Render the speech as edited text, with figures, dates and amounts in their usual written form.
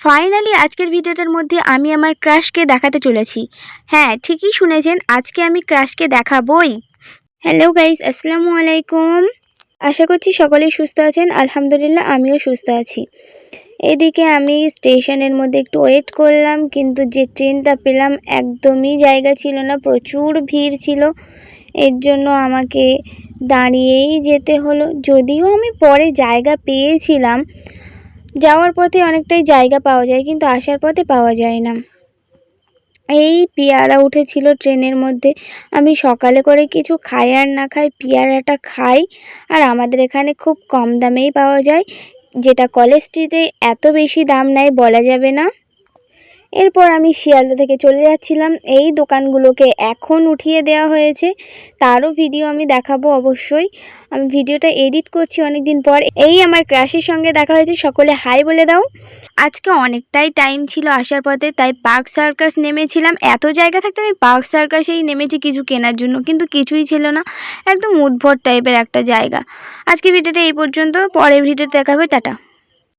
Finally আজকের ভিডিওটার মধ্যে আমি আমার ক্রাশকে দেখাতে চলেছি। হ্যাঁ, ঠিকই শুনেছেন, আজকে আমি ক্রাশকে দেখাবই। হ্যালো গাইস, আসসালামু আলাইকুম। আশা করছি সকলেই সুস্থ আছেন। আলহামদুলিল্লাহ আমিও সুস্থ আছি। এদিকে আমি স্টেশনের মধ্যে একটু ওয়েট করলাম, কিন্তু যে ট্রেনটা পেলাম একদমই জায়গা ছিল না, প্রচুর ভিড় ছিল। এর জন্য আমাকে দাঁড়িয়েই যেতে হলো। যদিও আমি পরে জায়গা পেয়েছিলাম, যাওয়ার পথে অনেকটাই জায়গা পাওয়া যায়, কিন্তু আসার পথে পাওয়া যায় না। এই পেয়ারা উঠেছিল ট্রেনের মধ্যে। আমি সকালে করে কিছু খাই আর না খাই, পেয়ারাটা খাই। আর আমাদের এখানে খুব কম দামেই পাওয়া যায়, যেটা কলেজ স্ট্রিটে এত বেশি দাম নেয় বলা যাবে না। এরপর আমি শিয়ালদা থেকে চলে যাচ্ছিলাম। এই দোকানগুলোকে এখন উঠিয়ে দেওয়া হয়েছে, তারও ভিডিও আমি দেখাবো অবশ্যই। আমি ভিডিওটা এডিট করছি অনেক দিন পর। এই আমার ক্রাশের সঙ্গে দেখা হয়েছে, সকলে হাই বলে দাও। আজকে অনেকটাই টাইম ছিল আসার পথে, তাই পার্ক সার্কাস নেমেছিলাম। এত জায়গা থাকতে আমি পার্ক সার্কাসেই নেমেছি কিছু কেনার জন্য, কিন্তু কিছুই ছিল না, একদম উদ্ভট টাইপের একটা জায়গা। আজকে ভিডিওটা এই পর্যন্ত, পরের ভিডিওতে দেখাবে, টাটা।